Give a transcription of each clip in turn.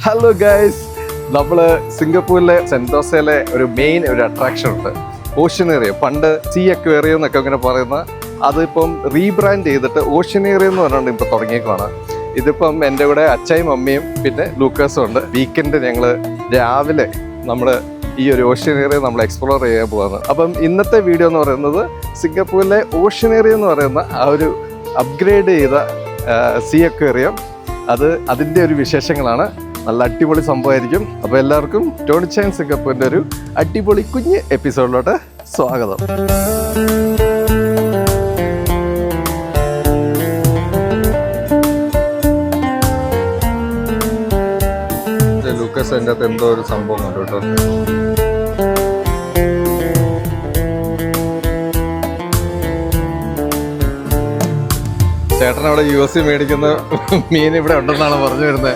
Hello guys, നമ്മൾ സിംഗപ്പൂരിലെ സെൻറ്റോസയിലെ ഒരു main ഒരു അട്രാക്ഷൻ ഉണ്ട്, ഓഷ്യനേറിയം. പണ്ട് സീ അക്വേറിയം എന്നൊക്കെ ഇങ്ങനെ പറയുന്ന അതിപ്പം റീബ്രാൻഡ് ചെയ്തിട്ട് ഓഷ്യനേറിയം എന്ന് പറഞ്ഞുകൊണ്ട് ഇപ്പോൾ തുടങ്ങിയേക്കാണ്. ഇതിപ്പം എൻ്റെ കൂടെ അച്ഛയും അമ്മയും പിന്നെ ലൂക്കാസും ഉണ്ട്. വീക്കെൻഡ് ഞങ്ങൾ രാവിലെ നമ്മൾ ഈ ഒരു ഓഷ്യനേറിയം നമ്മൾ എക്സ്പ്ലോർ ചെയ്യാൻ പോകുന്നത്. അപ്പം ഇന്നത്തെ വീഡിയോ എന്ന് പറയുന്നത് സിംഗപ്പൂരിലെ ഓഷ്യനേറിയം എന്ന് പറയുന്ന ആ ഒരു അപ്ഗ്രേഡ് ചെയ്ത സീ അക്വേറിയം, അതിൻ്റെ ഒരു വിശേഷങ്ങളാണ്. നല്ല അടിപൊളി സംഭവമായിരിക്കും. അപ്പോൾ എല്ലാവർക്കും ടോണിച്ചായൻ സിംഗപ്പൂരിൻ്റെ ഒരു അടിപൊളി കുഞ്ഞ് എപ്പിസോഡിലോട്ട് സ്വാഗതം. ലൂക്കസ് എൻ്റെ അകത്ത് എന്തോ ഒരു സംഭവം ഉണ്ട് കേട്ടോ. ചേട്ടൻ അവിടെ US മേടിക്കുന്ന മീൻ ഇവിടെ ഉണ്ടെന്നാണ് പറഞ്ഞു വരുന്നത്.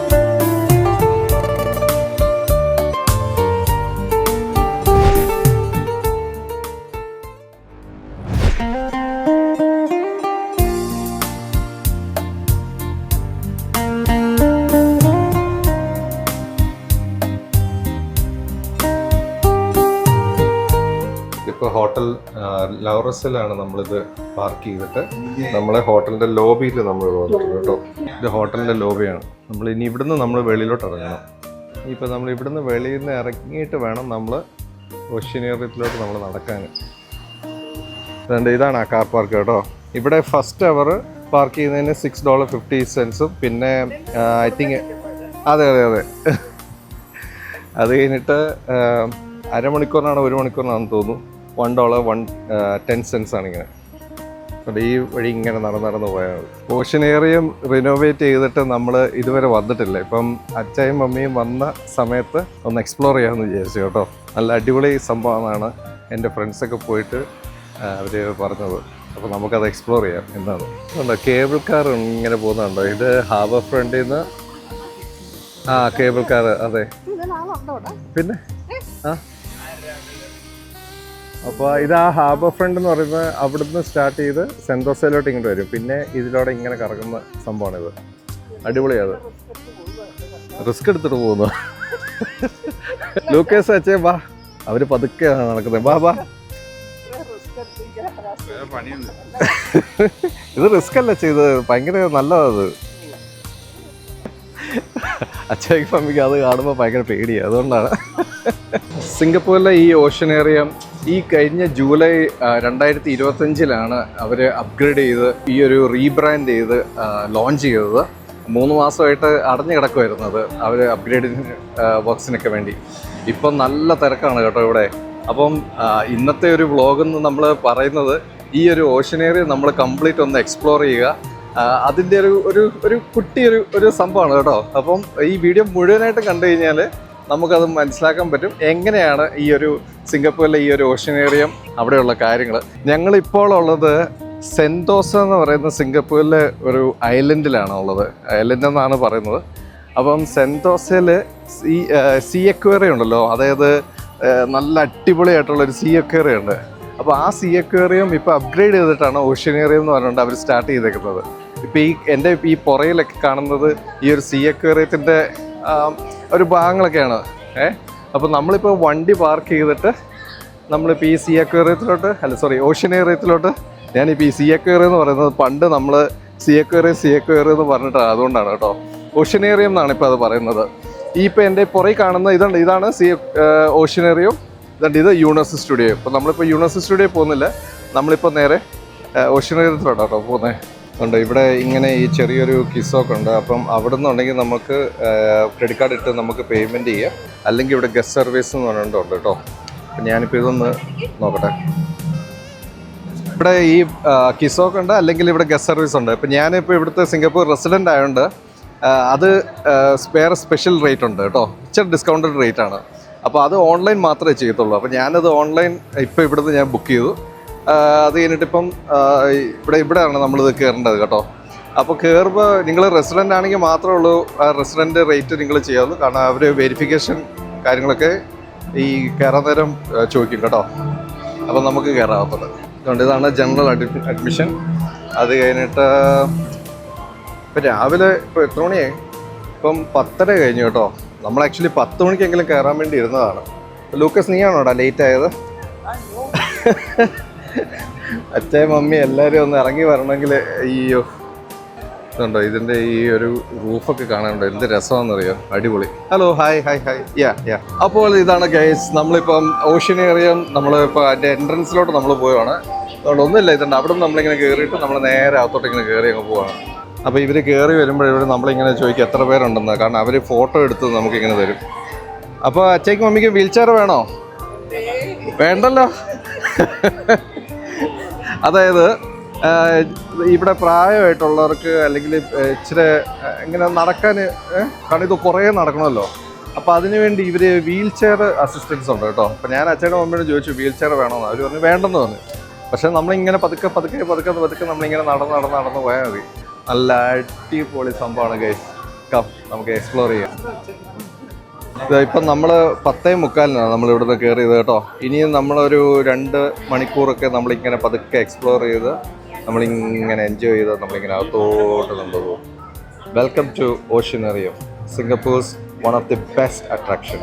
ഇപ്പോൾ ഹോട്ടൽ ലൗറസിലാണ് നമ്മളിത് പാർക്ക് ചെയ്തിട്ട് നമ്മളെ ഹോട്ടലിൻ്റെ ലോബിയിൽ നമ്മൾ വന്നിട്ടുണ്ട് കേട്ടോ. ഇത് ഹോട്ടലിൻ്റെ ലോബിയാണ്. നമ്മൾ ഇനി ഇവിടുന്ന് നമ്മൾ വെളിയിലോട്ട് ഇറങ്ങണം. ഇപ്പോൾ നമ്മൾ ഇവിടുന്ന് വെളിയിൽ നിന്ന് ഇറങ്ങിയിട്ട് വേണം നമ്മൾ ഓഷ്യനേറിയത്തിലോട്ട് നമ്മൾ നടക്കാൻ. അതുകൊണ്ട് ഇതാണ് ആ കാർ പാർക്ക് കേട്ടോ. ഇവിടെ ഫസ്റ്റ് അവർ പാർക്ക് ചെയ്യുന്നതിന് $6.50, പിന്നെ ഐ തിങ്ക് അതെ അത് കഴിഞ്ഞിട്ട് അരമണിക്കൂറിനാണ് 1 മണിക്കൂറിനാണെന്ന് തോന്നുന്നു $1.10 ആണിങ്ങനെ. അപ്പോൾ ഈ വഴി ഇങ്ങനെ നടന്ന് പോയാൽ മതി. ഓഷ്യനേറിയം റിനോവേറ്റ് ചെയ്തിട്ട് നമ്മൾ ഇതുവരെ വന്നിട്ടില്ല. ഇപ്പം അച്ഛയും മമ്മിയും വന്ന സമയത്ത് ഒന്ന് എക്സ്പ്ലോർ ചെയ്യാമെന്ന് വിചാരിച്ചു കേട്ടോ. നല്ല അടിപൊളി സംഭവമാണ് എൻ്റെ ഫ്രണ്ട്സൊക്കെ പോയിട്ട് അവർ പറഞ്ഞത്. അപ്പോൾ നമുക്കത് എക്സ്പ്ലോർ ചെയ്യാം എന്താണ്. ഉണ്ടോ കേബിൾ കാർ ഇങ്ങനെ പോകുന്നുണ്ടോ? ഇത് ഹാർബർ ഫ്രണ്ടിൽ നിന്ന് കേബിൾ കാർ. അതെ, പിന്നെ അപ്പോൾ ഇത് ആ ഹാർബർ ഫ്രണ്ട് എന്ന് പറയുന്നത് അവിടുന്ന് സ്റ്റാർട്ട് ചെയ്ത് സെൻറ്റോസയിലോട്ട് ഇങ്ങോട്ട് വരും. പിന്നെ ഇതിലൂടെ ഇങ്ങനെ കറങ്ങുന്ന സംഭവമാണിത്. അടിപൊളിയാണ്. റിസ്ക് എടുത്തിട്ട് പോകുന്നു. ലൂക്കേസ് അച്ഛേ വാ, അവർ പതുക്കെ നടക്കുന്നത്. വാ ഇത് റിസ്ക് അല്ല ചെയ്തത്, ഭയങ്കര നല്ലതാണ്. അച്ഛയ്ക്ക് മമ്മിക്ക് അത് കാണുമ്പോൾ ഭയങ്കര പേടിയാണ്. അതുകൊണ്ടാണ് സിംഗപ്പൂരിലെ ഈ ഓഷ്യനേറിയം ഈ കഴിഞ്ഞ ജൂലൈ 2025 അവർ അപ്ഗ്രേഡ് ചെയ്ത് ഈ ഒരു റീബ്രാൻഡ് ചെയ്ത് ലോഞ്ച് ചെയ്തത്. 3 മാസമായിട്ട് അടഞ്ഞു കിടക്കുമായിരുന്നത് അവർ അപ്ഗ്രേഡിങ് വർക്ക്സിനൊക്കെ വേണ്ടി. ഇപ്പം നല്ല തിരക്കാണ് കേട്ടോ ഇവിടെ. അപ്പം ഇന്നത്തെ ഒരു വ്ളോഗെന്ന് നമ്മൾ പറയുന്നത് ഈ ഒരു ഓഷ്യനേറിയം നമ്മൾ കംപ്ലീറ്റ് ഒന്ന് എക്സ്പ്ലോർ ചെയ്യുക. അതിൻ്റെ ഒരു കുട്ടി ഒരു സംഭവമാണ് കേട്ടോ. അപ്പം ഈ വീഡിയോ മുഴുവനായിട്ട് കണ്ടു കഴിഞ്ഞാൽ നമുക്കത് മനസ്സിലാക്കാൻ പറ്റും എങ്ങനെയാണ് ഈ ഒരു സിംഗപ്പൂരിലെ ഈ ഒരു ഓഷ്യനേറിയം അവിടെയുള്ള കാര്യങ്ങൾ. ഞങ്ങളിപ്പോൾ ഉള്ളത് സെൻറ്റോസ എന്ന് പറയുന്ന സിംഗപ്പൂരിലെ ഒരു ഐലൻഡിലാണ് ഉള്ളത്. ഐലൻഡ് എന്നാണ് പറയുന്നത്. അപ്പം സെൻറ്റോസയിൽ സീ അക്വേറിയം ഉണ്ടല്ലോ, അതായത് നല്ല അടിപൊളിയായിട്ടുള്ളൊരു സീ അക്വേറിയം ഉണ്ട്. അപ്പോൾ ആ സീ അക്വേറിയം ഇപ്പോൾ അപ്ഗ്രേഡ് ചെയ്തിട്ടാണ് ഓഷ്യനേറിയം എന്ന് പറഞ്ഞുകൊണ്ട് അവർ സ്റ്റാർട്ട് ചെയ്തേക്കുന്നത്. ഇപ്പോൾ എൻ്റെ ഈ പുറയിലൊക്കെ കാണുന്നത് ഈ ഒരു സീ അക്വേറിയത്തിൻ്റെ ഒരു ഭാഗങ്ങളൊക്കെയാണ്. അപ്പോൾ നമ്മളിപ്പോൾ വണ്ടി പാർക്ക് ചെയ്തിട്ട് നമ്മളിപ്പോൾ ഈ സീ അക്വേറിയത്തിലോട്ട് ഓഷ്യനേറിയത്തിലോട്ട്, ഞാനിപ്പോൾ ഈ സീ അക്വേറിയം എന്ന് പറയുന്നത് പണ്ട് നമ്മൾ സീ അക്വേറിയം എന്ന് പറഞ്ഞിട്ടാണ്, അതുകൊണ്ടാണ് കേട്ടോ. ഓഷ്യനേറിയം എന്നാണ് ഇപ്പോൾ അത് പറയുന്നത്. ഈ ഇപ്പോൾ എൻ്റെ പുറയിൽ കാണുന്ന ഇതാണ് ഓഷ്യനേറിയം. ഇത് യൂണിവേഴ്സ് സ്റ്റുഡിയോ. ഇപ്പോൾ നമ്മളിപ്പോൾ യൂണിവേഴ്സ് സ്റ്റുഡിയോ പോകുന്നില്ല, നമ്മളിപ്പോൾ നേരെ ഓഷ്യനേറിയത്തിലോട്ടോ കേട്ടോ പോകുന്നത്. ഉണ്ട് ഇവിടെ ഇങ്ങനെ ഈ ചെറിയൊരു കിസൊക്കെ ഉണ്ട്. അപ്പം അവിടെ നിന്നുണ്ടെങ്കിൽ നമുക്ക് ക്രെഡിറ്റ് കാർഡ് ഇട്ട് നമുക്ക് പേയ്മെൻറ്റ് ചെയ്യാം. അല്ലെങ്കിൽ ഇവിടെ ഗസ്റ്റ് സർവീസ് എന്ന് പറഞ്ഞിട്ടുണ്ട് കേട്ടോ. അപ്പം ഞാനിപ്പോൾ ഇതൊന്ന് നോക്കട്ടെ. ഇവിടെ ഈ കിസൊക്കെ ഉണ്ട്, അല്ലെങ്കിൽ ഇവിടെ ഗസ്റ്റ് സർവീസ് ഉണ്ട്. ഇപ്പം ഞാനിപ്പോൾ ഇവിടുത്തെ സിംഗപ്പൂർ റെസിഡൻ്റ് ആയതുകൊണ്ട് അത് വേറെ സ്പെഷ്യൽ റേറ്റ് ഉണ്ട് കേട്ടോ. ഇച്ചിരി ഡിസ്കൗണ്ടഡ് റേറ്റ് ആണ്. അപ്പോൾ അത് ഓൺലൈൻ മാത്രമേ ചെയ്യത്തുള്ളൂ. അപ്പോൾ ഞാനത് ഓൺലൈൻ ഇപ്പോൾ ഇവിടുന്ന് ഞാൻ ബുക്ക് ചെയ്തു. അത് കഴിഞ്ഞിട്ടിപ്പം ഇവിടെയാണ് നമ്മളിത് കയറേണ്ടത് കേട്ടോ. അപ്പോൾ കയറുമ്പോൾ നിങ്ങൾ റെസിഡൻ്റ് ആണെങ്കിൽ മാത്രമേ ഉള്ളൂ റെസിഡൻ്റ് റേറ്റ് നിങ്ങൾ ചെയ്യാവുള്ളൂ. കാരണം അവർ വെരിഫിക്കേഷൻ കാര്യങ്ങളൊക്കെ ഈ കയറാൻ നേരം ചോദിക്കും കേട്ടോ. അപ്പോൾ നമുക്ക് കയറാവുന്നത്. അതുകൊണ്ട് ഇതാണ് ജനറൽ അഡ്മിഷൻ. അത് കഴിഞ്ഞിട്ട് ഇപ്പോൾ രാവിലെ ഇപ്പോൾ എത്ര മണിയായി? ഇപ്പം 10:30 കഴിഞ്ഞു കേട്ടോ. നമ്മൾ ആക്ച്വലി 10 മണിക്കെങ്കിലും കയറാൻ വേണ്ടി ഇരുന്നതാണ്. ലൂക്കസ് നീയാണോടാ ലേറ്റ് ആയത്? അച്ഛൻ മമ്മി എല്ലാവരും ഒന്ന് ഇറങ്ങി വരണമെങ്കിൽ അയ്യോ ഇതുണ്ടോ, ഇതിൻ്റെ ഈ ഒരു റൂഫൊക്കെ കാണാനുണ്ടോ, എന്ത് രസമാണെന്നറിയോ, അടിപൊളി. ഹലോ ഹായ് ഹായ് ഹായ് യാ. അപ്പോൾ ഇതാണ് ഗൈസ്, നമ്മളിപ്പം ഓഷ്യനേറിയം നമ്മളിപ്പോൾ അതിൻ്റെ എൻട്രൻസിലോട്ട് നമ്മൾ പോവുകയാണ്. അതുകൊണ്ട് ഒന്നുമില്ല, ഇതുണ്ട് അവിടെ നിന്ന് നമ്മളിങ്ങനെ കയറിയിട്ട് നമ്മൾ നേരെ അകത്തോട്ട് ഇങ്ങനെ കയറി അങ്ങ് പോവുകയാണ്. അപ്പോൾ ഇവർ കയറി വരുമ്പോൾ ഇവിടെ നമ്മളിങ്ങനെ ചോദിക്കും എത്ര പേരുണ്ടെന്ന്, കാരണം അവർ ഫോട്ടോ എടുത്ത് നമുക്കിങ്ങനെ തരും. അപ്പോൾ അച്ഛയ്ക്ക് മമ്മിക്ക് വീൽ ചെയർ വേണോ? വേണ്ടല്ലോ. അതായത് ഇവിടെ പ്രായമായിട്ടുള്ളവർക്ക് അല്ലെങ്കിൽ ഇച്ചിരി ഇങ്ങനെ നടക്കാൻ, കാരണം ഇത് കുറേ നടക്കണമല്ലോ, അപ്പോൾ അതിനുവേണ്ടി ഇവർ വീൽ ചെയർ അസിസ്റ്റൻസ് ഉണ്ട് കേട്ടോ. അപ്പോൾ ഞാൻ അച്ഛനും മമ്മിയോട് ചോദിച്ചു വീൽ ചെയർ വേണമെന്ന്, അവർ പറഞ്ഞു വേണ്ടെന്ന് പറഞ്ഞു. പക്ഷേ നമ്മളിങ്ങനെ പതുക്കെ നമ്മളിങ്ങനെ നടന്ന് പോയാൽ മതി. നല്ല അടിപൊളി സംഭവമാണ് ഗൈസ്. നമുക്ക് എക്സ്പ്ലോർ ചെയ്യാം. ഇപ്പം നമ്മൾ 10:45 നമ്മളിവിടുന്ന് കയറിയത് കേട്ടോ. ഇനിയും നമ്മളൊരു 2 മണിക്കൂറൊക്കെ നമ്മളിങ്ങനെ പതുക്കെ എക്സ്പ്ലോർ ചെയ്ത് നമ്മളിങ്ങനെ എൻജോയ് ചെയ്ത് നമ്മളിങ്ങനെ അകത്തോട്ട് കൊണ്ടുപോകും. Welcome to oceanarium, Singapore's one of the best attraction.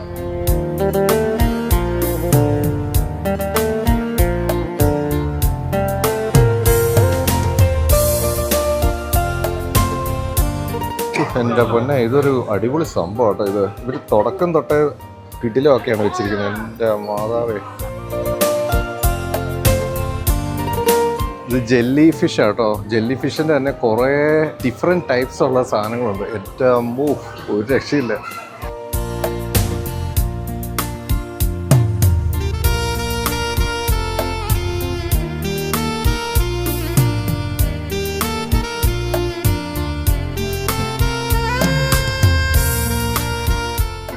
എൻ്റെ പൊന്നെ, ഇതൊരു അടിപൊളി സംഭവം കേട്ടോ. ഇത് ഇവർ തുടക്കം തൊട്ടേ കിടിലൊക്കെയാണ് വെച്ചിരിക്കുന്നത്. എൻ്റെ മാതാവേ, ഇത് ജെല്ലി ഫിഷ് ആട്ടോ. ജെല്ലി ഫിഷിൻ്റെ തന്നെ കുറേ ഡിഫറെൻറ്റ് ടൈപ്സ് ഉള്ള സാധനങ്ങളുണ്ട്. ഏറ്റവും ഒരു രക്ഷയില്ല.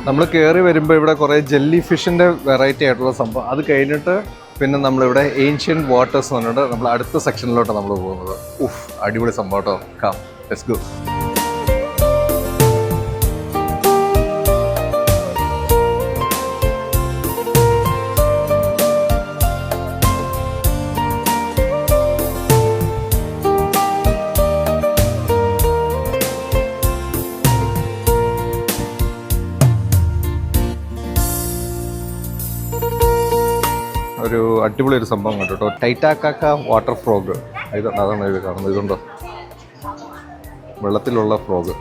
നമ്മൾ കയറി വരുമ്പോൾ ഇവിടെ കുറേ ജെല്ലി ഫിഷിൻ്റെ വെറൈറ്റി ആയിട്ടുള്ള സംഭവം. അത് കഴിഞ്ഞിട്ട് പിന്നെ നമ്മളിവിടെ ഏൻഷ്യൻ വാട്ടേഴ്സ് എന്ന് പറഞ്ഞിട്ട് നമ്മൾ അടുത്ത സെക്ഷനിലോട്ട് നമ്മൾ പോകുന്നത്. അടിപൊളി സംഭവം കേട്ടോ. Come, let's go. ഒരു അടിപൊളി ഒരു സംഭവം കേട്ടോ. ടൈറ്റാക്കാക്ക വാട്ടർ ഫ്രോഗ്, അതാണ് ഇത് കാണുന്നത്. ഇതുണ്ടോ, വെള്ളത്തിലുള്ള ഫ്രോഗ്.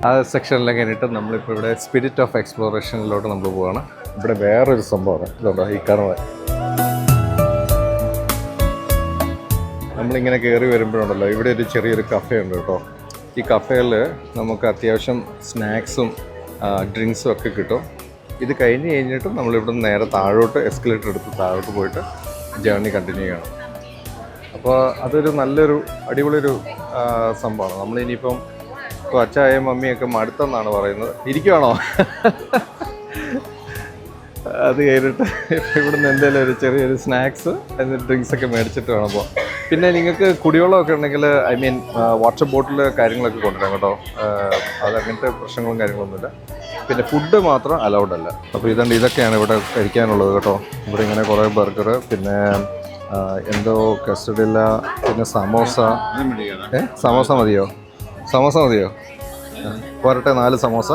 ആ സെക്ഷനിലേക്ക് കഴിഞ്ഞിട്ട് നമ്മളിപ്പോൾ ഇവിടെ സ്പിരിറ്റ് ഓഫ് എക്സ്പ്ലോറേഷനിലോട്ട് നമ്മൾ പോവുകയാണ്. ഇവിടെ വേറൊരു സംഭവമാണ്, ഇതുണ്ടോ ഈ കാണുന്നത്. നമ്മളിങ്ങനെ കയറി വരുമ്പോഴുണ്ടല്ലോ, ഇവിടെ ഒരു ചെറിയൊരു കഫേ ഉണ്ട് കേട്ടോ. ഈ കഫേയിൽ നമുക്ക് അത്യാവശ്യം സ്നാക്സും ഡ്രിങ്ക്സും ഒക്കെ കിട്ടും. ഇത് കഴിഞ്ഞിട്ട് നമ്മളിവിടെ നിന്ന് നേരെ താഴോട്ട് എസ്കലേറ്റർ എടുത്ത് താഴോട്ട് പോയിട്ട് ജേർണി കണ്ടിന്യൂ ചെയ്യണം. അപ്പോൾ അതൊരു നല്ലൊരു അടിപൊളിയൊരു സംഭവമാണ്. നമ്മളിനിയിപ്പം ഇപ്പോൾ അച്ഛായ മമ്മിയൊക്കെ മടുത്തെന്നാണ് പറയുന്നത്. ഇരിക്കുവാണോ? അത് കഴിഞ്ഞിട്ട് ഇവിടുന്ന് എന്തെങ്കിലും ഒരു ചെറിയൊരു സ്നാക്സ് എന്നിട്ട് ഡ്രിങ്ക്സ് ഒക്കെ മേടിച്ചിട്ട് വേണം പോകാം. പിന്നെ നിങ്ങൾക്ക് കുടിവെള്ളമൊക്കെ ഉണ്ടെങ്കിൽ വാട്ടർ ബോട്ടിൽ കാര്യങ്ങളൊക്കെ കൊണ്ടുവരാം കേട്ടോ. അതങ്ങനത്തെ പ്രശ്നങ്ങളും കാര്യങ്ങളൊന്നുമില്ല. പിന്നെ ഫുഡ് മാത്രം അലൗഡ് അല്ല. അപ്പോൾ ഇതൊക്കെയാണ് ഇവിടെ കഴിക്കാനുള്ളത് കേട്ടോ. ഇവിടെ ഇങ്ങനെ കുറേ ബർഗർ, പിന്നെ എന്തോ കസ്റ്റഡില്ല, പിന്നെ സമോസ. സമോസ മതിയോ? പോരട്ടെ, 4 സമോസ.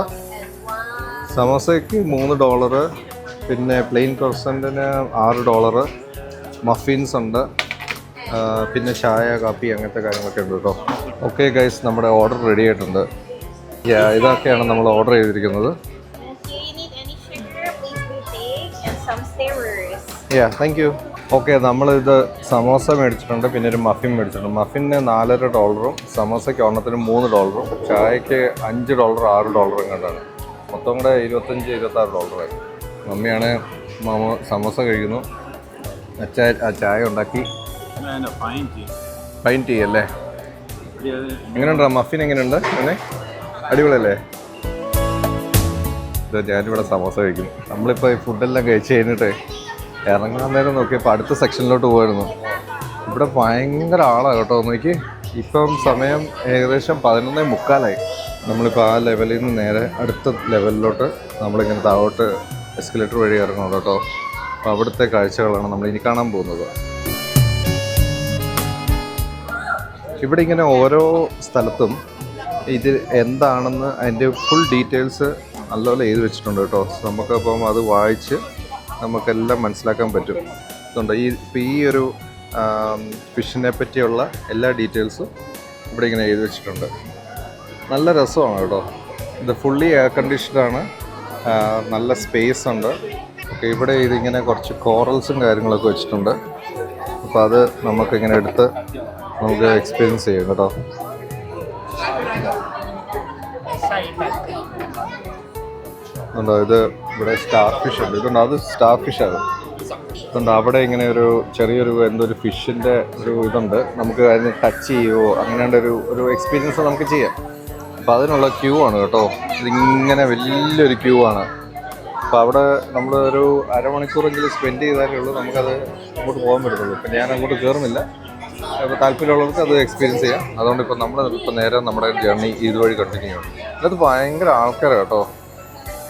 സമോസയ്ക്ക് $3. പിന്നെ പ്ലെയിൻ ക്രോസൻറ്റിന് $6. മഫിൻസ് ഉണ്ട്, പിന്നെ ചായ, കാപ്പി, അങ്ങനത്തെ കാര്യങ്ങളൊക്കെ ഉണ്ട് കേട്ടോ. ഓക്കെ ഗൈസ്, നമ്മുടെ ഓർഡർ റെഡി ആയിട്ടുണ്ട്. ഇതൊക്കെയാണ് നമ്മൾ ഓർഡർ ചെയ്തിരിക്കുന്നത്. Thank you. ഓക്കെ, നമ്മളിത് സമോസ മേടിച്ചിട്ടുണ്ട്, പിന്നെ ഒരു മഫിൻ മേടിച്ചിട്ടുണ്ട്. മഫിന് $4.50, സമോസയ്ക്ക് ഒരെണ്ണത്തിന് $3, ചായക്ക് $5, $6 കണ്ടാണ്. മൊത്തം കൂടെ $25-26 മമ്മിയാണ് സമോസ കഴിക്കുന്നു. ചായ ഉണ്ടാക്കി. പൈൻ ടീ അല്ലേ? എങ്ങനെയുണ്ടോ മഫിൻ? എങ്ങനെയുണ്ട്? അങ്ങനെ അടിപൊളിയല്ലേ? ഞാനിവിടെ സമോസ കഴിക്കുന്നു. നമ്മളിപ്പോൾ ഈ ഫുഡെല്ലാം കഴിച്ച് കഴിഞ്ഞിട്ട് ഇറങ്ങാൻ നേരം നോക്കിയപ്പോൾ അടുത്ത സെക്ഷനിലോട്ട് പോയിരുന്നു. ഇവിടെ ഭയങ്കര ആളാണ് കേട്ടോ. നോക്കി, ഇപ്പം സമയം ഏകദേശം 11:45. നമ്മളിപ്പോൾ ആ ലെവലിൽ നിന്ന് നേരെ അടുത്ത ലെവലിലോട്ട് നമ്മളിങ്ങനെ താഴോട്ട് എസ്കലേറ്റർ വഴി ഇറങ്ങണം കേട്ടോ. അപ്പോൾ അവിടുത്തെ കാഴ്ചകളാണ് നമ്മളിനി കാണാൻ പോകുന്നത്. ഇവിടെ ഇങ്ങനെ ഓരോ സ്ഥലത്തും ഇത് എന്താണെന്ന് അതിൻ്റെ ഫുൾ ഡീറ്റെയിൽസ് നല്ലപോലെ എഴുതി വെച്ചിട്ടുണ്ട് കേട്ടോ. നമുക്കപ്പം അത് വായിച്ച് നമുക്കെല്ലാം മനസ്സിലാക്കാൻ പറ്റും. ഇതുണ്ട് ഈ ഒരു ഫിഷിനെ പറ്റിയുള്ള എല്ലാ ഡീറ്റെയിൽസും ഇവിടെ ഇങ്ങനെ എഴുതി വെച്ചിട്ടുണ്ട്. നല്ല രസമാണ് കേട്ടോ. ഇത് ഫുള്ളി എയർ കണ്ടീഷനാണ്, നല്ല സ്പേസ് ഉണ്ട്. ഓക്കെ, ഇവിടെ ഇതിങ്ങനെ കുറച്ച് കോറൽസും കാര്യങ്ങളൊക്കെ വെച്ചിട്ടുണ്ട്. അപ്പോൾ അത് നമുക്കിങ്ങനെ എടുത്ത് നമുക്ക് എക്സ്പീരിയൻസ് ചെയ്യാം കേട്ടോ. ഉണ്ടോ, ഇത് ഇവിടെ സ്റ്റാർ ഫിഷ് ഉണ്ട്. ഇതുണ്ട്, അത് സ്റ്റാർ ഫിഷാണ്. ഇതുണ്ട്, അവിടെ ഇങ്ങനെ ഒരു ചെറിയൊരു എന്തൊരു ഫിഷിൻ്റെ ഒരു ഇതുണ്ട്. നമുക്ക് അതിന് ടച്ച് ചെയ്യുമോ അങ്ങനെയുള്ള ഒരു എക്സ്പീരിയൻസ് നമുക്ക് ചെയ്യാം. അപ്പോൾ അതിനുള്ള ക്യൂ ആണ് കേട്ടോ. ഇതിങ്ങനെ വലിയൊരു ക്യൂ ആണ്. അപ്പോൾ അവിടെ നമ്മൾ ഒരു അരമണിക്കൂറെങ്കിലും സ്പെൻഡ് ചെയ്താലേ ഉള്ളൂ നമുക്കത് അങ്ങോട്ട് പോകാൻ പറ്റത്തുള്ളൂ. ഇപ്പം ഞാൻ അങ്ങോട്ട് കയറുന്നില്ല. അപ്പോൾ താല്പര്യമുള്ളവർക്ക് അത് എക്സ്പീരിയൻസ് ചെയ്യാം. അതുകൊണ്ട് ഇപ്പോൾ നമ്മളിപ്പോൾ നേരെ നമ്മുടെ ജേർണി ഇതുവഴി കണ്ടിന്യൂ ചെയ്യണം. അത് ഭയങ്കര ആൾക്കാരാണ് കേട്ടോ.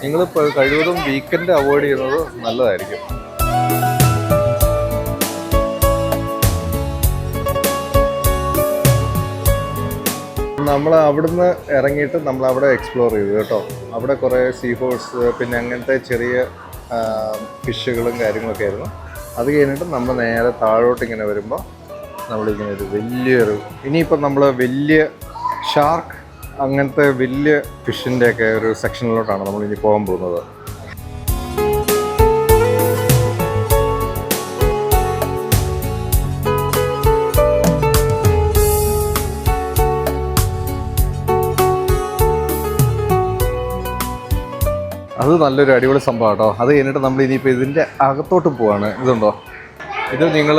നിങ്ങളിപ്പോൾ കഴിവതും വീക്കെൻഡ് അവോയ്ഡ് ചെയ്യുന്നത് നല്ലതായിരിക്കും. നമ്മൾ അവിടുന്ന് ഇറങ്ങിയിട്ട് നമ്മളവിടെ എക്സ്പ്ലോർ ചെയ്തു കേട്ടോ. അവിടെ കുറേ സീ ഹോഴ്സ് പിന്നെ അങ്ങനത്തെ ചെറിയ ഫിഷുകളും കാര്യങ്ങളൊക്കെ ആയിരുന്നു. അത് കഴിഞ്ഞിട്ട് നമ്മൾ നേരെ താഴോട്ട് ഇങ്ങനെ വരുമ്പോൾ നമ്മളിങ്ങനെ ഒരു വലിയൊരു ഇനിയിപ്പം നമ്മൾ വലിയ ഷാർക്ക് അങ്ങനത്തെ വലിയ ഫിഷിൻ്റെയൊക്കെ ഒരു സെക്ഷനിലോട്ടാണ് നമ്മളിനി പോകാൻ പോകുന്നത്. അത് നല്ലൊരു അടിപൊളി സംഭവം കേട്ടോ. അത് കഴിഞ്ഞിട്ട് നമ്മൾ ഇനിയിപ്പോൾ ഇതിൻ്റെ അകത്തോട്ട് പോവാണ്. ഇതുണ്ടോ, ഇത് നിങ്ങൾ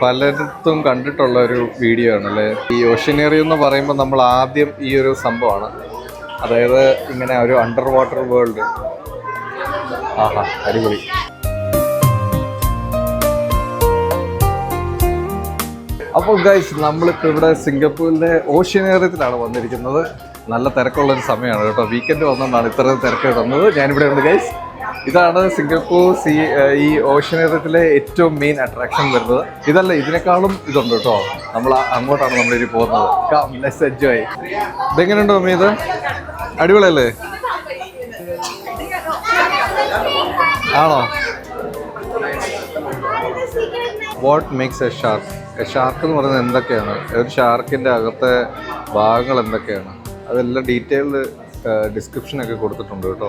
പലയിടത്തും കണ്ടിട്ടുള്ള ഒരു വീഡിയോ ആണല്ലേ. ഈ ഓഷ്യനേറിയം എന്ന് പറയുമ്പോൾ നമ്മൾ ആദ്യം ഈ ഒരു സംഭവമാണ്, അതായത് ഇങ്ങനെ ഒരു അണ്ടർ വാട്ടർ വേൾഡ്. ആഹാ, അടിപൊളി. അപ്പോൾ ഗൈസ്, നമ്മളിപ്പോൾ ഇവിടെ സിംഗപ്പൂരിലെ ഓഷ്യനേറിയത്തിലാണ് വന്നിരിക്കുന്നത്. നല്ല തിരക്കുള്ളൊരു സമയമാണ് കേട്ടോ. വീക്കെൻഡ് വന്നുകൊണ്ടാണ് ഇത്രയും തിരക്ക് വന്നത്. ഞാനിവിടെ ഉണ്ട് ഗൈസ്. ഇതാണ് സിംഗപ്പൂർ ഈ ഓഷ്യനേറിയത്തിലെ ഏറ്റവും മെയിൻ അട്രാക്ഷൻ വരുന്നത്. ഇതല്ല, ഇതിനേക്കാളും ഇതുണ്ട് കേട്ടോ. അങ്ങോട്ടാണ് നമ്മളിനി പോകുന്നത്. Come, let's enjoy. ഇതെങ്ങനെയുണ്ടോ മമ്മി? ഇത് അടിപൊളിയല്ലേ? ആണോ? What makes a shark? A shark എന്ന് പറയുന്നത് എന്തൊക്കെയാണ്? ഒരു ഷാർക്കിൻ്റെ അകത്തെ ഭാഗങ്ങൾ എന്തൊക്കെയാണ്? അതെല്ലാം ഡീറ്റെയിൽഡ് ഡിസ്ക്രിപ്ഷനൊക്കെ കൊടുത്തിട്ടുണ്ട് കേട്ടോ.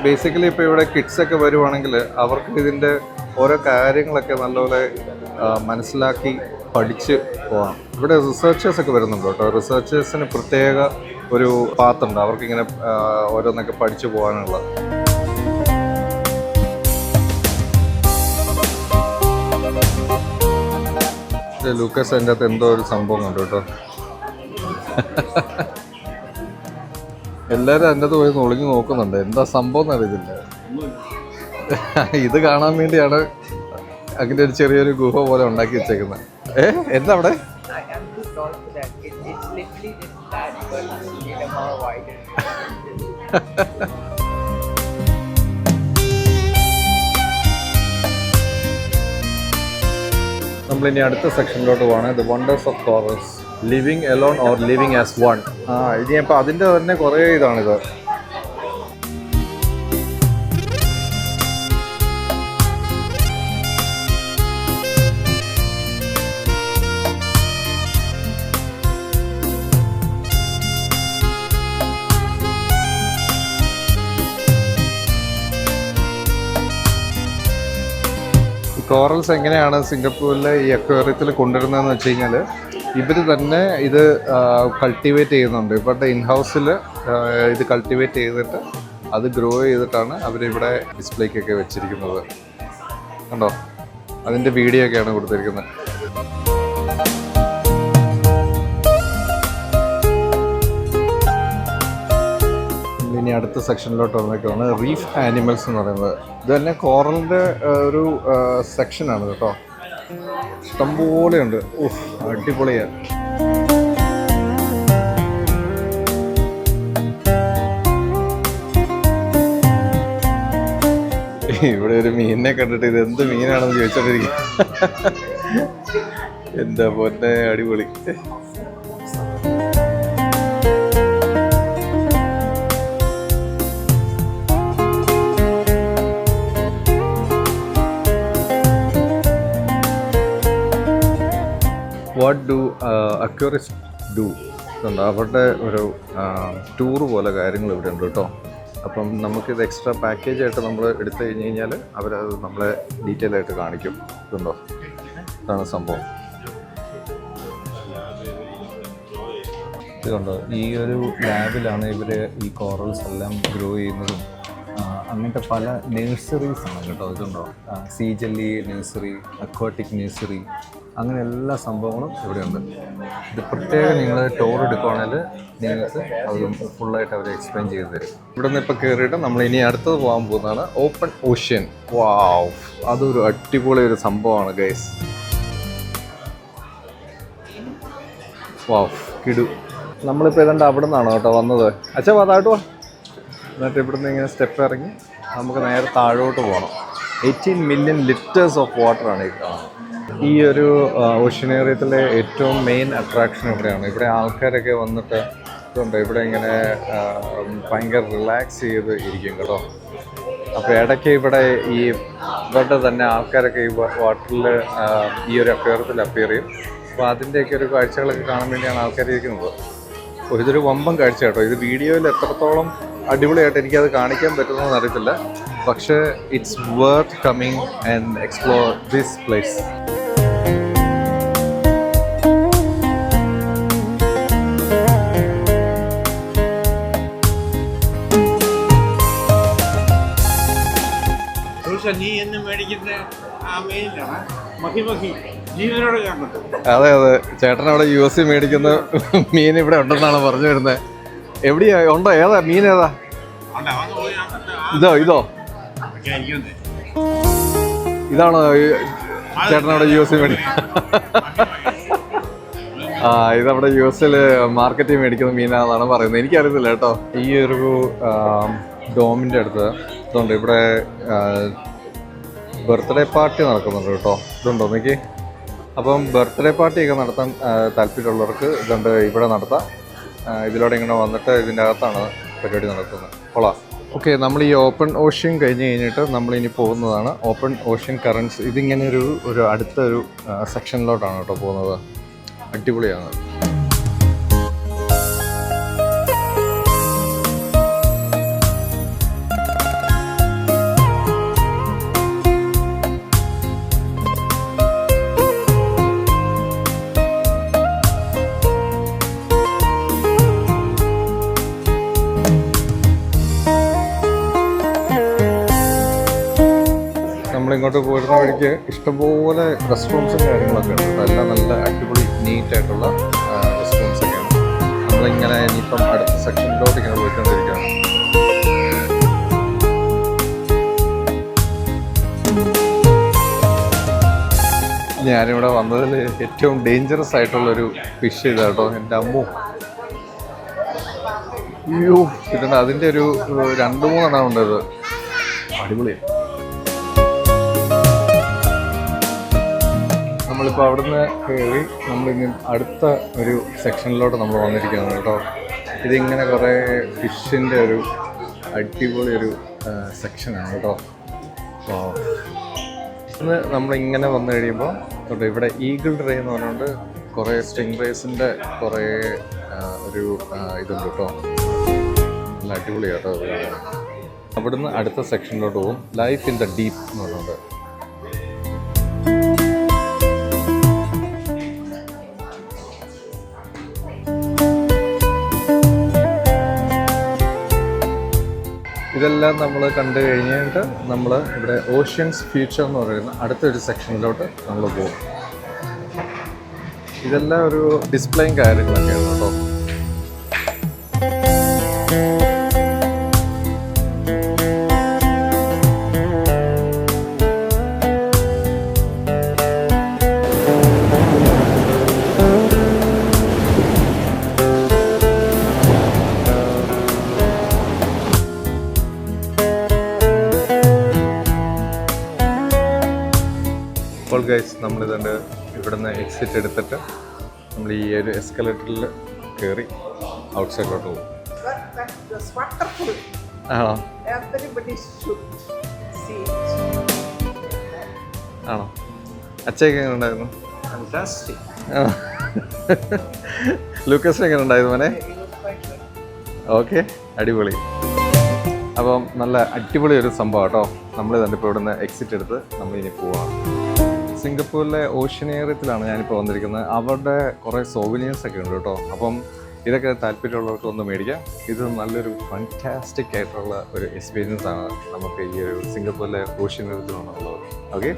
ബേസിക്കലി ഇപ്പോൾ ഇവിടെ കിഡ്സൊക്കെ വരുവാണെങ്കിൽ അവർക്ക് ഇതിൻ്റെ ഓരോ കാര്യങ്ങളൊക്കെ നല്ലപോലെ മനസ്സിലാക്കി പഠിച്ച് പോകാം. ഇവിടെ റിസർച്ചേഴ്സൊക്കെ വരുന്നുണ്ട് കേട്ടോ. റിസർച്ചേഴ്സിന് പ്രത്യേക ഒരു പാത്തുണ്ട്, അവർക്കിങ്ങനെ ഓരോന്നൊക്കെ പഠിച്ചു പോകാനുള്ള. ലൂക്കസ് അതിൻ്റെ അകത്ത് എന്തോ ഒരു സംഭവം ഉണ്ട് കേട്ടോ. എല്ലാവരും അതിൻ്റെ അകത്ത് പോയി ഒളിഞ്ഞു നോക്കുന്നുണ്ട്. എന്താ സംഭവം എന്നറിയത്തില്ല. ഇത് കാണാൻ വേണ്ടിയാണ് അങ്ങനെ ഒരു ചെറിയൊരു ഗുഹ പോലെ ഉണ്ടാക്കി വെച്ചേക്കുന്നത്. എന്താ അവിടെ? നമ്മളിനി അടുത്ത സെക്ഷനിലോട്ട് പോവാണ്. The wonders of corals, living alone or living as one. ഇനി അപ്പോൾ അതിൻ്റെ തന്നെ കുറേ ഇതാണിത്. കോറൽസ് എങ്ങനെയാണ് സിംഗപ്പൂരിലെ ഈ അക്വേറിയത്തിൽ കൊണ്ടുവരുന്നതെന്ന് വെച്ച് കഴിഞ്ഞാൽ, ഇവർ തന്നെ ഇത് കൾട്ടിവേറ്റ് ചെയ്യുന്നുണ്ട്. ഇവരുടെ ഇൻഹൗസിൽ ഇത് കൾട്ടിവേറ്റ് ചെയ്തിട്ട് അത് ഗ്രോ ചെയ്തിട്ടാണ് അവരിവിടെ ഡിസ്പ്ലേക്കൊക്കെ വെച്ചിരിക്കുന്നത്. കണ്ടോ, അതിൻ്റെ വീഡിയോ ഒക്കെയാണ് കൊടുത്തിരിക്കുന്നത്. ഇനി അടുത്ത സെക്ഷനിലോട്ട് വന്നേക്കാണ് റീഫ് ആനിമൽസ് എന്ന് പറയുന്നത്. ഇത് തന്നെ കോറലിൻ്റെ ഒരു സെക്ഷനാണ് കേട്ടോ. ഇഷ്ടംപോലെയുണ്ട്. അടിപൊളിയാണ്. ഇവിടെ ഒരു മീനിനെ കണ്ടിട്ട് ഇത് എന്ത് മീനാണെന്ന് ചോദിച്ചോണ്ടിരിക്കും. എന്താ പൊന്നെ, അടിപൊളി. ഡു അക്വേറിസ്റ്റ് ഡു ഉണ്ട്, അവരുടെ ഒരു ടൂർ പോലെ കാര്യങ്ങൾ ഇവിടെ ഉണ്ട് കേട്ടോ. അപ്പം നമുക്കിത് എക്സ്ട്രാ പാക്കേജായിട്ട് നമ്മൾ എടുത്തു കഴിഞ്ഞ് കഴിഞ്ഞാൽ അവരത് നമ്മളെ ഡീറ്റെയിൽ ആയിട്ട് കാണിക്കും. ഇതുണ്ടോ, ഇതാണ് സംഭവം. ഇതുണ്ടോ, ഈ ഒരു ലാബിലാണ് ഇവർ ഈ കോറൽസ് എല്ലാം ഗ്രോ ചെയ്യുന്നതും അങ്ങനത്തെ പല നേഴ്സറീസാണ് കേട്ടോ. ഇതുണ്ടോ, sea jelly nursery, aquatic nursery, അങ്ങനെ എല്ലാ സംഭവങ്ങളും ഇവിടെയുണ്ട്. ഇത് പ്രത്യേകം നിങ്ങൾ ടൂർ എടുക്കുകയാണെങ്കിൽ നിങ്ങൾക്ക് അത് ഫുള്ളായിട്ട് അവർ എക്സ്പ്ലെയിൻ ചെയ്ത് തരും. ഇവിടെ നിന്ന് ഇപ്പോൾ കയറിയിട്ട് നമ്മൾ ഇനി അടുത്തത് പോകാൻ പോകുന്നതാണ് ഓപ്പൺ ഓഷ്യൻ. വാവ്, അതൊരു അടിപൊളി ഒരു സംഭവമാണ് ഗൈസ്. വാവ്, കിടു. നമ്മളിപ്പോൾ ഏതാണ്ട് അവിടെ നിന്നാണ് കേട്ടോ വന്നത്. അച്ഛാ അതായിട്ട് വാ. എന്നിട്ട് ഇവിടുന്ന് ഇങ്ങനെ സ്റ്റെപ്പ് ഇറങ്ങി നമുക്ക് നേരെ താഴോട്ട് പോകണം. 18 മില്യൺ ലിറ്റേഴ്സ് ഓഫ് വാട്ടറാണ് ഈ കാണുന്നത്. ഈ ഒരു ഓഷ്യനേറിയത്തിലെ ഏറ്റവും മെയിൻ അട്രാക്ഷൻ ഇവിടെയാണ്. ഇവിടെ ആൾക്കാരൊക്കെ വന്നിട്ട് ഇതുണ്ട്, ഇവിടെ ഇങ്ങനെ ഭയങ്കര റിലാക്സ് ചെയ്ത് ഇരിക്കും കേട്ടോ. അപ്പോൾ ഇടയ്ക്ക് ഇവിടെ ഇവരുടെ തന്നെ ആൾക്കാരൊക്കെ ഈ വാട്ടറിൽ ഈ ഒരു അക്വേറിയത്തിൽ അപ്പിയർ ചെയ്യും. അപ്പോൾ അതിൻ്റെയൊക്കെ ഒരു കാഴ്ചകളൊക്കെ കാണാൻ വേണ്ടിയാണ് ആൾക്കാർ ഇരിക്കുന്നത്. അപ്പോൾ ഇതൊരു വമ്പൻ കാഴ്ച കേട്ടോ. ഇത് വീഡിയോയിൽ എത്രത്തോളം അടിപൊളിയായിട്ട് എനിക്കത് കാണിക്കാൻ പറ്റുന്നതെന്ന് അറിയത്തില്ല, പക്ഷേ it's worth coming and explore this place. അതെ അതെ, ചേട്ടൻ അവിടെ US മേടിക്കുന്ന മീൻ ഇവിടെ ഉണ്ടെന്നാണ് പറഞ്ഞു വരുന്നത്. എവിടെയാ ഉണ്ടോ? ഏതാ മീൻ? ഏതാ? ഇതോ ഇതാണോ ചേട്ടൻ അവിടെ US മേടിക്കുന്നത്? ഇതവിടെ US മാർക്കറ്റിൽ മേടിക്കുന്ന മീനാണെന്നാണ് പറയുന്നത്. എനിക്കറിയത്തില്ല കേട്ടോ. ഈ ഒരു ഡോമിൻ്റെ അടുത്ത് ഇതുണ്ട്, ഇവിടെ ബർത്ത്ഡേ പാർട്ടി നടക്കുന്നുണ്ട് കേട്ടോ. ഇതുണ്ടോ നോക്കി. അപ്പം ബർത്ത്ഡേ പാർട്ടിയൊക്കെ നടത്താൻ താല്പര്യമുള്ളവർക്ക് ഇതുണ്ട്, ഇവിടെ നടത്താം. ഇതിലൂടെ ഇങ്ങനെ വന്നിട്ട് ഇതിൻ്റെ അകത്താണ് പരിപാടി നടക്കുന്നത്. കൊള്ളാം. ഓക്കെ, നമ്മൾ ഈ ഓപ്പൺ ഓഷ്യൻ കഴിഞ്ഞിട്ട് നമ്മളിനി പോകുന്നതാണ് ഓപ്പൺ ഓഷ്യൻ കറൻസ്. ഇതിങ്ങനെ ഒരു അടുത്തൊരു സെക്ഷനിലോട്ടാണ് കേട്ടോ പോകുന്നത്. അടിപൊളിയാണ്. നമ്മളിങ്ങോട്ട് പോരുന്ന വഴിക്ക് ഇഷ്ടംപോലെ റെസ്റ്റോറൻറ്റ്സും കാര്യങ്ങളൊക്കെ ഉണ്ട്. എല്ലാം നല്ല അടിപൊളി നീറ്റായിട്ടുള്ള റെസ്റ്റോറൻറ്റ്സൊക്കെയാണ്. നമ്മളിങ്ങനെ ഇനിയിപ്പം അടുത്ത സെക്ഷനിലോട്ട് ഇങ്ങനെ പോയിക്കൊണ്ടിരിക്കുകയാണ്. ഞാനിവിടെ വന്നതിൽ ഏറ്റവും ഡേഞ്ചറസ് ആയിട്ടുള്ളൊരു ഫിഷ് ഇതാട്ടോ. എൻ്റെ അമ്മു, അയ്യോ കിട്ടണ്ട. അതിൻ്റെ ഒരു 2-3 എണ്ണം ഉണ്ട്. ഇത് അടിപൊളിയാണ്. നമ്മളിപ്പോൾ അവിടുന്ന് കയറി നമ്മളിങ്ങനെ അടുത്ത ഒരു സെക്ഷനിലോട്ട് നമ്മൾ വന്നിരിക്കുകയാണ് കേട്ടോ. ഇതിങ്ങനെ കുറേ ഫിഷിൻ്റെ ഒരു അടിപൊളി ഒരു സെക്ഷനാണ് കേട്ടോ. ഇന്ന് നമ്മളിങ്ങനെ വന്നു കഴിയുമ്പോൾ കേട്ടോ, ഇവിടെ ഈഗിൾ റേ എന്ന് പറഞ്ഞുകൊണ്ട് കുറേ സ്റ്റിംഗ് റേസിൻ്റെ കുറേ ഒരു ഇതുണ്ട് കേട്ടോ. നല്ല അടിപൊളിയാണ് കേട്ടോ. അവിടുന്ന് അടുത്ത സെക്ഷനിലോട്ട് പോകും. ലൈഫ് ഇൻ ദ ഡീപ്പ് എന്ന് പറഞ്ഞുകൊണ്ട്. ഇതെല്ലാം നമ്മൾ കണ്ടു കഴിഞ്ഞിട്ട് നമ്മൾ ഇവിടെ ഓഷ്യൻസ് ഫ്യൂച്ചർ എന്ന് പറയുന്ന അടുത്തൊരു സെക്ഷനിലോട്ട് നമ്മൾ പോകും. ഇതെല്ലാം ഒരു ഡിസ്പ്ലേയും കാര്യങ്ങളൊക്കെയാണ് കേട്ടോ. അപ്പോൾ ഗൈസ്, നമ്മളിതുണ്ട് ഇവിടുന്ന് എക്സിറ്റ് എടുത്തിട്ട് നമ്മൾ ഈ ഒരു എസ്കലേറ്ററിൽ കയറി ഔട്ട്സൈഡിലോട്ട് പോകും. ആണോ? ആണോ? അച്ഛയൊക്കെ എങ്ങനെ ഉണ്ടായിരുന്നു? ലൂക്കസിന് എങ്ങനെ ഉണ്ടായിരുന്നു മോനെ? ഓക്കെ, അടിപൊളി. അപ്പം നല്ല അടിപൊളി ഒരു സംഭവം കേട്ടോ. നമ്മൾ തന്നെ ഇപ്പോൾ ഇവിടുന്ന് എക്സിറ്റ് എടുത്ത് നമ്മളിനി പോവാം. സിംഗപ്പൂരിലെ ഓഷ്യനേറിയത്തിലാണ് ഞാനിപ്പോൾ വന്നിരിക്കുന്നത്. അവരുടെ കുറേ സോവിനിയേഴ്സ് ഒക്കെ ഉണ്ട് കേട്ടോ. അപ്പം ഇതൊക്കെ താല്പര്യമുള്ളവർക്ക് ഒന്ന് മേടിക്കാം. ഇത് നല്ലൊരു ഫാന്റാസ്റ്റിക് ആയിട്ടുള്ള ഒരു എക്സ്പീരിയൻസ് ആണ് നമുക്ക് ഈ ഒരു സിംഗപ്പൂരിലെ ഓഷ്യനേറിയത്തിലുള്ളത്. ഓക്കെ,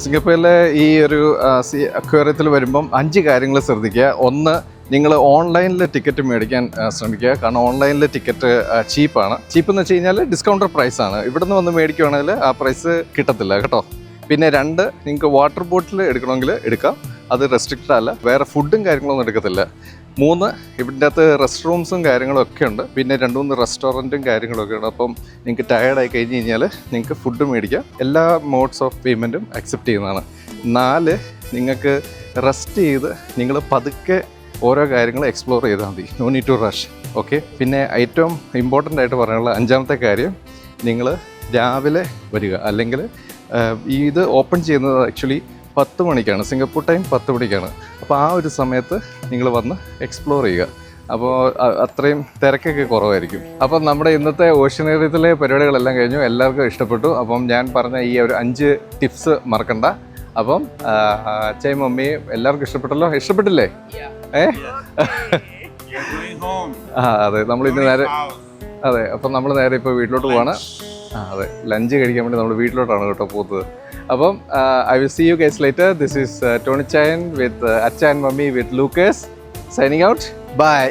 സിംഗപ്പൂരിലെ ഈ ഒരു അക്വേറിയത്തിൽ വരുമ്പം 5 കാര്യങ്ങൾ ശ്രദ്ധിക്കുക. ഒന്ന്, നിങ്ങൾ ഓൺലൈനിൽ ടിക്കറ്റ് മേടിക്കാൻ ശ്രമിക്കുക. കാരണം ഓൺലൈനിൽ ടിക്കറ്റ് ചീപ്പാണ്. ചീപ്പ് എന്ന് വെച്ച് കഴിഞ്ഞാൽ ഡിസ്കൗണ്ടർ പ്രൈസാണ്. ഇവിടുന്ന് വന്ന് മേടിക്കുകയാണെങ്കിൽ ആ പ്രൈസ് കിട്ടത്തില്ല കേട്ടോ. പിന്നെ 2, നിങ്ങൾക്ക് വാട്ടർ ബോട്ടിൽ എടുക്കണമെങ്കിൽ എടുക്കാം, അത് റെസ്ട്രിക്റ്റഡ് അല്ല. വേറെ ഫുഡും കാര്യങ്ങളൊന്നും എടുക്കത്തില്ല. 3, ഇവിടുത്തെ അകത്ത് റെസ്റ്റ് റൂംസും കാര്യങ്ങളും ഒക്കെ ഉണ്ട്. പിന്നെ 2-3 റെസ്റ്റോറൻറ്റും കാര്യങ്ങളൊക്കെ ഉണ്ട്. അപ്പം നിങ്ങൾക്ക് ടയേർഡായി കഴിഞ്ഞ് കഴിഞ്ഞാൽ നിങ്ങൾക്ക് ഫുഡ് മേടിക്കാം. എല്ലാ മോഡ്സ് ഓഫ് പേയ്മെൻറ്റും അക്സെപ്റ്റ് ചെയ്യുന്നതാണ്. 4, നിങ്ങൾക്ക് റെസ്റ്റ് ചെയ്ത് നിങ്ങൾ പതുക്കെ ഓരോ കാര്യങ്ങൾ എക്സ്പ്ലോർ ചെയ്താൽ മതി. No need to rush. Okay. പിന്നെ ഏറ്റവും ഇമ്പോർട്ടൻ്റ് ആയിട്ട് പറയാനുള്ള 5ാമത്തെ കാര്യം, നിങ്ങൾ രാവിലെ വരിക. അല്ലെങ്കിൽ ഇത് ഓപ്പൺ ചെയ്യുന്നത് ആക്ച്വലി 10 മണിക്കാണ്. സിംഗപ്പൂർ ടൈം 10 മണിക്കാണ്. അപ്പോൾ ആ ഒരു സമയത്ത് നിങ്ങൾ വന്ന് എക്സ്പ്ലോർ ചെയ്യുക. അപ്പോൾ അത്രയും തിരക്കൊക്കെ കുറവായിരിക്കും. അപ്പം നമ്മുടെ ഇന്നത്തെ ഓഷ്യനേറിയത്തിലെ പരിപാടികളെല്ലാം കഴിഞ്ഞു. എല്ലാവർക്കും ഇഷ്ടപ്പെട്ടു. അപ്പം ഞാൻ പറഞ്ഞ ഈ ഒരു 5 ടിപ്സ് മറക്കണ്ട. അപ്പം അച്ഛയും മമ്മിയും എല്ലാവർക്കും ഇഷ്ടപ്പെട്ടല്ലോ? ഇഷ്ടപ്പെട്ടില്ലേ? അതെ, നമ്മളിന്ന് നേരെ അപ്പം നമ്മൾ നേരെ ഇപ്പോൾ വീട്ടിലോട്ട് പോവാണ്. അതെ, ലഞ്ച് കഴിക്കാൻ വേണ്ടി നമ്മൾ വീട്ടിലോട്ടാണ് കേട്ടോ പോകുന്നത്. അപ്പം I will see you guys later. This is Tonychayan with Acha and Mummy with Lucas. Signing out. Bye.